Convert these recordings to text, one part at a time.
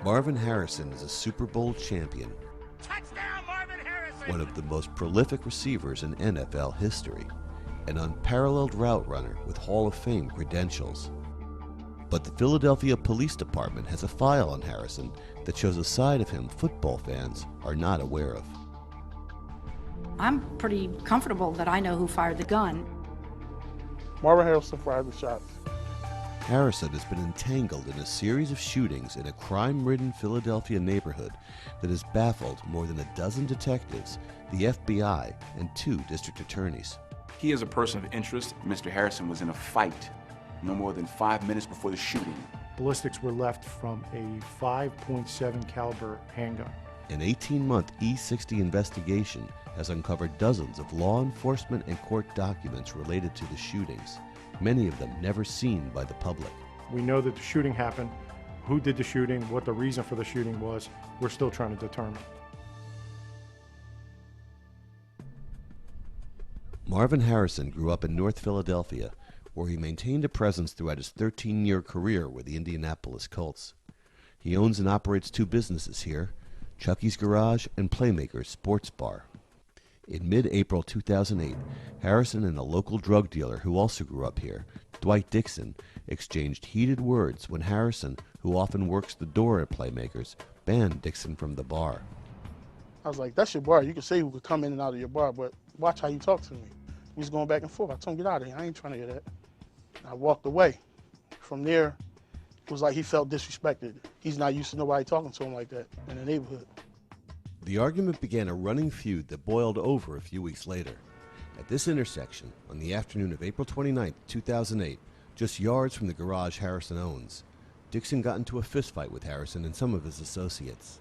Marvin Harrison is a Super Bowl champion, Touchdown, Marvin Harrison! one of the most prolific receivers in NFL history, an unparalleled route runner with Hall of Fame credentials. But the Philadelphia Police Department has a file on Harrison that shows a side of him football fans are not aware of. I'm pretty comfortable that I know who fired the gun. Marvin Harrison fired the shots. Harrison has been entangled in a series of shootings in a crime-ridden Philadelphia neighborhood that has baffled more than a dozen detectives, the FBI, and 2 district attorneys. He is a person of interest. Mr. Harrison was in a fight no more than 5 minutes before the shooting. Ballistics were left from a 5.7 caliber handgun. An 18-month E60 investigation has uncovered dozens of law enforcement and court documents related to the shootings, many of them never seen by the public. We know that the shooting happened. Who did the shooting, what the reason for the shooting was, we're still trying to determine. Marvin Harrison grew up in North Philadelphia, where he maintained a presence throughout his 13-year career with the Indianapolis Colts. He owns and operates 2 businesses here, Chucky's Garage and Playmakers Sports Bar. In mid-April 2008, Harrison and a local drug dealer who also grew up here, Dwight Dixon, exchanged heated words when Harrison, who often works the door at Playmakers, banned Dixon from the bar. I was like, that's your bar. You can say who could come in and out of your bar, but watch how you talk to me. We was going back and forth. I told him, get out of here. I ain't trying to hear that. I walked away. From there, it was like he felt disrespected. He's not used to nobody talking to him like that in the neighborhood. The argument began a running feud that boiled over a few weeks later. At this intersection, on the afternoon of April 29, 2008, just yards from the garage Harrison owns, Dixon got into a fistfight with Harrison and some of his associates.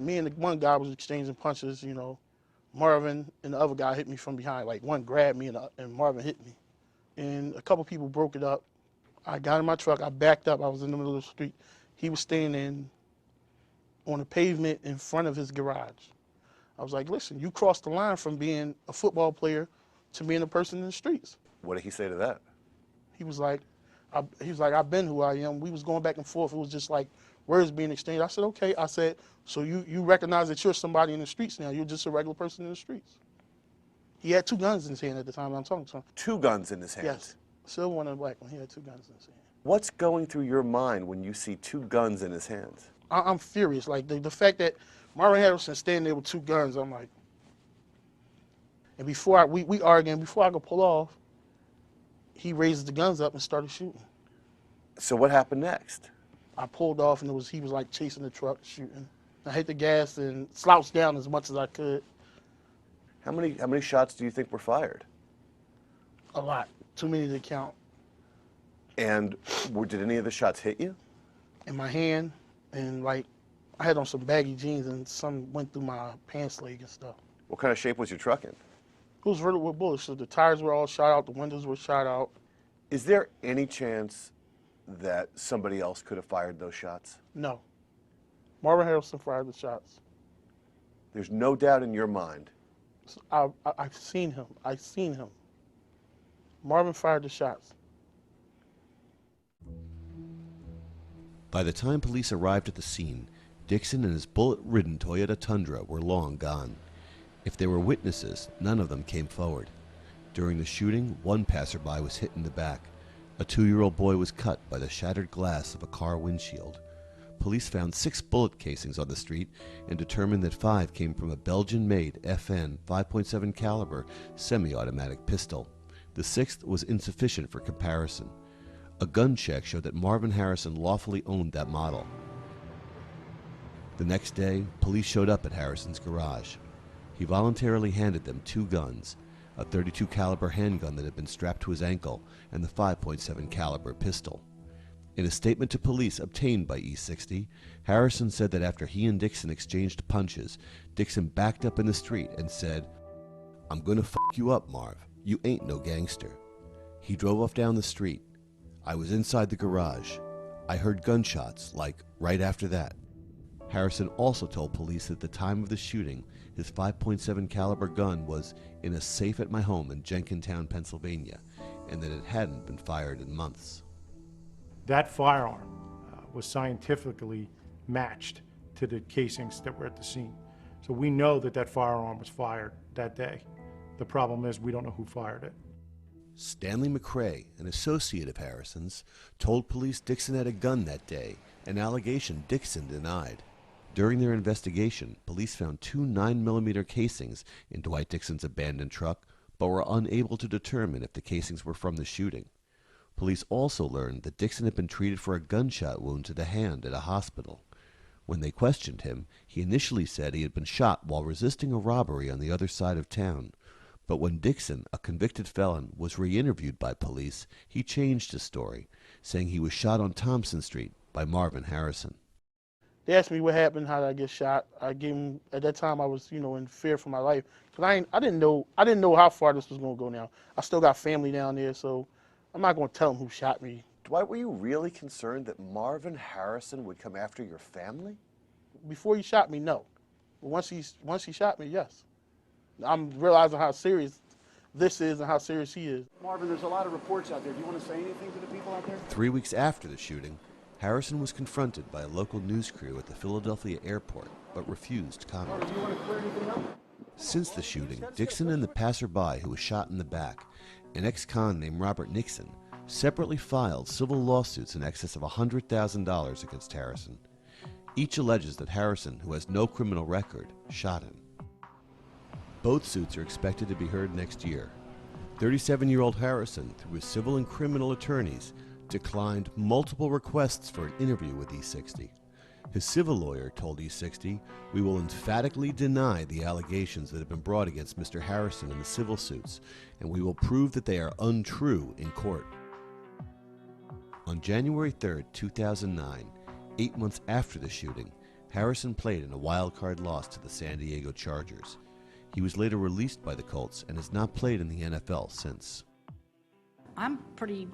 Me and the one guy was exchanging punches, you know. Marvin and the other guy hit me from behind. Like, one grabbed me and Marvin hit me. And a couple people broke it up. I got in my truck, I backed up, I was in the middle of the street. He was standing on the pavement in front of his garage. I was like, listen, you crossed the line from being a football player to being a person in the streets. What did he say to that? He was like, I've been who I am. We was going back and forth. It was just like words being exchanged. I said, okay. I said, so you recognize that you're somebody in the streets now. You're just a regular person in the streets. He had 2 guns in his hand at the time I'm talking to him. 2 guns in his hand? Yes. Silver one and a black one. He had 2 guns in his hand. What's going through your mind when you see 2 guns in his hands? I'm furious. Like, the fact that Marvin Harrison standing there with 2 guns, I'm like, and before we arguing, before I could pull off, he raised the guns up and started shooting. So what happened next? I pulled off, and he was like chasing the truck, shooting. I hit the gas and slouched down as much as I could. How many shots do you think were fired? A lot. Too many to count. And did any of the shots hit you? In my hand, and like, I had on some baggy jeans, and some went through my pants leg and stuff. What kind of shape was your truck in? It was riddled with bullets. So the tires were all shot out, the windows were shot out. Is there any chance that somebody else could have fired those shots? No. Marvin Harrison fired the shots. There's no doubt in your mind. So I've seen him. I've seen him. Marvin fired the shots. By the time police arrived at the scene, Dixon and his bullet-ridden Toyota Tundra were long gone. If there were witnesses, none of them came forward. During the shooting, one passerby was hit in the back. A 2-year-old boy was cut by the shattered glass of a car windshield. Police found 6 bullet casings on the street and determined that 5 came from a Belgian-made FN 5.7 caliber semi-automatic pistol. The 6th was insufficient for comparison. A gun check showed that Marvin Harrison lawfully owned that model. The next day, police showed up at Harrison's garage. He voluntarily handed them 2 guns, a .32 caliber handgun that had been strapped to his ankle, and the 5.7 caliber pistol. In a statement to police obtained by E60, Harrison said that after he and Dixon exchanged punches, Dixon backed up in the street and said, "I'm gonna fuck you up, Marv. You ain't no gangster." He drove off down the street. I was inside the garage. I heard gunshots, like, right after that. Harrison also told police that at the time of the shooting, his 5.7 caliber gun was in a safe at my home in Jenkintown, Pennsylvania, and that it hadn't been fired in months. That firearm was scientifically matched to the casings that were at the scene. So we know that that firearm was fired that day. The problem is we don't know who fired it. Stanley McRae, an associate of Harrison's, told police Dixon had a gun that day, an allegation Dixon denied. During their investigation, police found 2 9mm casings in Dwight Dixon's abandoned truck, but were unable to determine if the casings were from the shooting. Police also learned that Dixon had been treated for a gunshot wound to the hand at a hospital. When they questioned him, he initially said he had been shot while resisting a robbery on the other side of town. But when Dixon, a convicted felon, was re-interviewed by police, he changed his story, saying he was shot on Thompson Street by Marvin Harrison. They asked me what happened, how did I get shot. I gave them, at that time I was, in fear for my life. Because I didn't know how far this was going to go now. I still got family down there, so I'm not going to tell them who shot me. Dwight, were you really concerned that Marvin Harrison would come after your family? Before he shot me, no. But once he shot me, yes. I'm realizing how serious this is and how serious he is. Marvin, there's a lot of reports out there. Do you want to say anything to the people out there? 3 weeks after the shooting, Harrison was confronted by a local news crew at the Philadelphia airport, but refused comment. Do you want to clear anything up? Since the shooting, Dixon and the passerby who was shot in the back, an ex-con named Robert Nixon, separately filed civil lawsuits in excess of $100,000 against Harrison. Each alleges that Harrison, who has no criminal record, shot him. Both suits are expected to be heard next year. 37-year-old Harrison, through his civil and criminal attorneys, declined multiple requests for an interview with E60. His civil lawyer told E60, "We will emphatically deny the allegations that have been brought against Mr. Harrison in the civil suits, and we will prove that they are untrue in court." On January 3, 2009, 8 months after the shooting, Harrison played in a wild-card loss to the San Diego Chargers. He was later released by the Colts and has not played in the NFL since. I'm pretty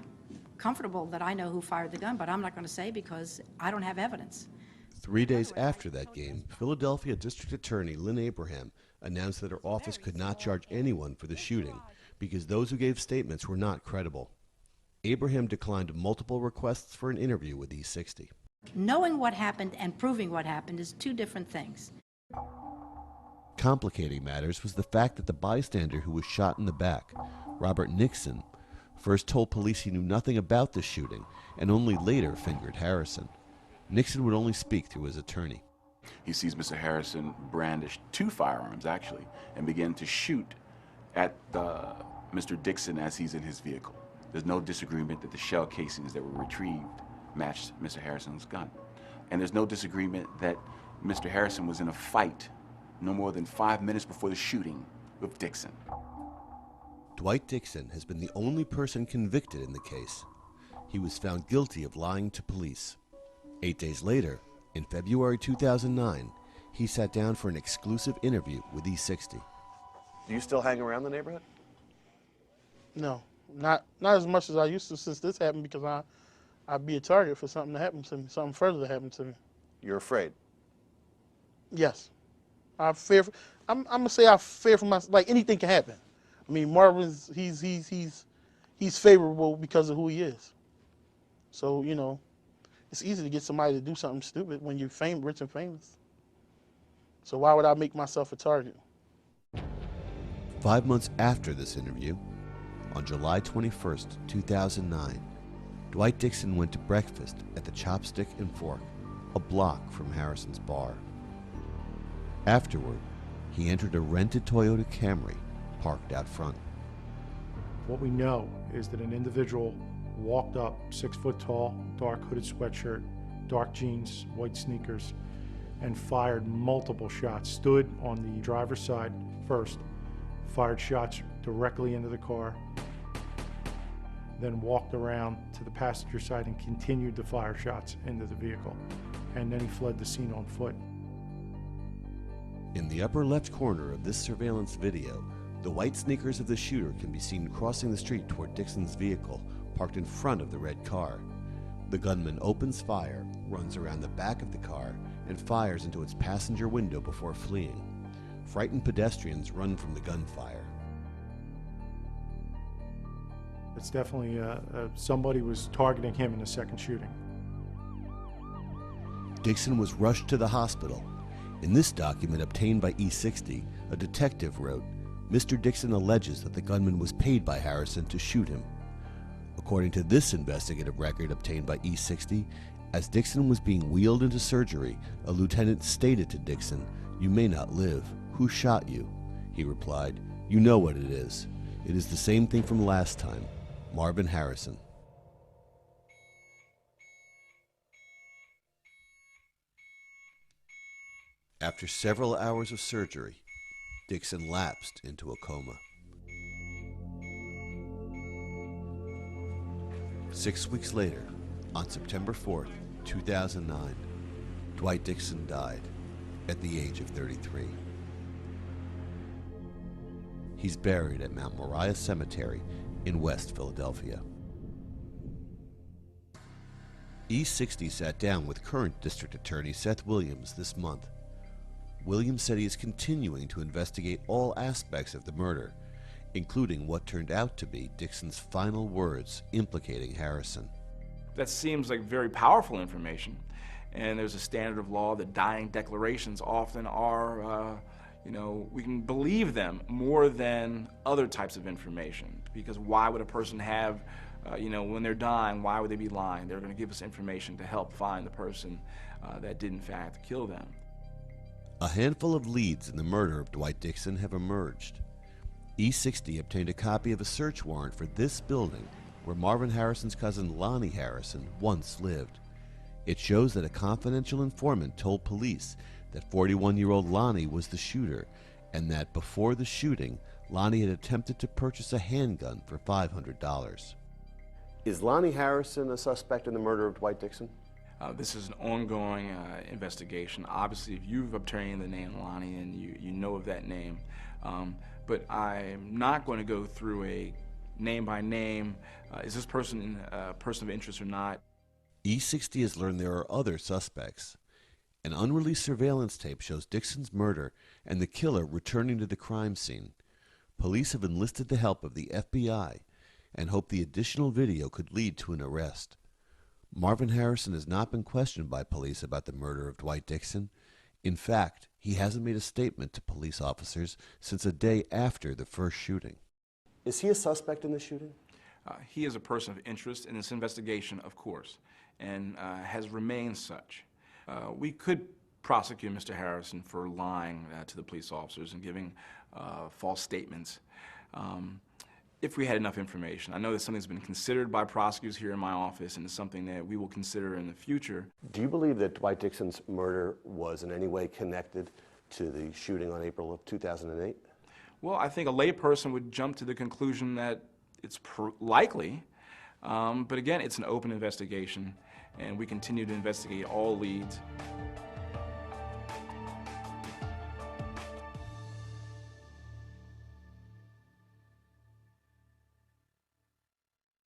comfortable that I know who fired the gun, but I'm not going to say because I don't have evidence. 3 days after that game, Philadelphia District Attorney Lynn Abraham announced that her office could not charge anyone for the shooting because those who gave statements were not credible. Abraham declined multiple requests for an interview with E60. Knowing what happened and proving what happened is two different things. Complicating matters was the fact that the bystander who was shot in the back, Robert Nixon, first told police he knew nothing about the shooting and only later fingered Harrison. Nixon would only speak through his attorney. He sees Mr. Harrison brandish 2 firearms, actually, and begin to shoot at Mr. Dixon as he's in his vehicle. There's no disagreement that the shell casings that were retrieved matched Mr. Harrison's gun. And there's no disagreement that Mr. Harrison was in a fight no more than 5 minutes before the shooting with Dixon. Dwight Dixon has been the only person convicted in the case. He was found guilty of lying to police. 8 days later, in February 2009, he sat down for an exclusive interview with E60. Do you still hang around the neighborhood? No, not as much as I used to since this happened, because I'd be a target for something to happen to me, something further to happen to me. You're afraid? Yes. I'm gonna say I fear for myself. Like, anything can happen. I mean, Marvin's he's favorable because of who he is. So, it's easy to get somebody to do something stupid when you're rich and famous. So why would I make myself a target? 5 months after this interview, on July 21st, 2009, Dwight Dixon went to breakfast at the Chopstick and Fork, a block from Harrison's bar. Afterward, he entered a rented Toyota Camry parked out front. What we know is that an individual walked up, 6 foot tall, dark hooded sweatshirt, dark jeans, white sneakers, and fired multiple shots. Stood on the driver's side first, fired shots directly into the car, then walked around to the passenger side and continued to fire shots into the vehicle. And then he fled the scene on foot. In the upper left corner of this surveillance video, the white sneakers of the shooter can be seen crossing the street toward Dixon's vehicle, parked in front of the red car. The gunman opens fire, runs around the back of the car, and fires into its passenger window before fleeing. Frightened pedestrians run from the gunfire. It's definitely somebody was targeting him in the second shooting. Dixon was rushed to the hospital. In this document obtained by E60, a detective wrote, "Mr. Dixon alleges that the gunman was paid by Harrison to shoot him." According to this investigative record obtained by E60, as Dixon was being wheeled into surgery, a lieutenant stated to Dixon, "You may not live. Who shot you?" He replied, "You know what it is. It is the same thing from last time. Marvin Harrison." After several hours of surgery, Dixon lapsed into a coma. 6 weeks later, on September 4th, 2009, Dwight Dixon died at the age of 33. He's buried at Mount Moriah Cemetery in West Philadelphia. E60 sat down with current District Attorney Seth Williams this month. Williams said he is continuing to investigate all aspects of the murder, including what turned out to be Dixon's final words implicating Harrison. That seems like very powerful information, and there's a standard of law that dying declarations often are, we can believe them more than other types of information, because why would a person have, when they're dying, why would they be lying? They're going to give us information to help find the person that did in fact kill them. A handful of leads in the murder of Dwight Dixon have emerged. E60 obtained a copy of a search warrant for this building where Marvin Harrison's cousin Lonnie Harrison once lived. It shows that a confidential informant told police that 41-year-old Lonnie was the shooter, and that before the shooting, Lonnie had attempted to purchase a handgun for $500. Is Lonnie Harrison a suspect in the murder of Dwight Dixon? This is an ongoing investigation. Obviously, if you've obtained the name Lonnie and you know of that name, but I'm not going to go through a name by name. Is this person a person of interest or not? E60 has learned there are other suspects. An unreleased surveillance tape shows Dixon's murder and the killer returning to the crime scene. Police have enlisted the help of the FBI and hope the additional video could lead to an arrest. Marvin Harrison has not been questioned by police about the murder of Dwight Dixon. In fact, he hasn't made a statement to police officers since a day after the first shooting. Is he a suspect in the shooting? He is a person of interest in this investigation, of course, and has remained such. We could prosecute Mr. Harrison for lying to the police officers and giving false statements if we had enough information. I know that something's been considered by prosecutors here in my office, and it's something that we will consider in the future. Do you believe that Dwight Dixon's murder was in any way connected to the shooting on April of 2008? Well, I think a layperson would jump to the conclusion that it's likely, but again, it's an open investigation, and we continue to investigate all leads.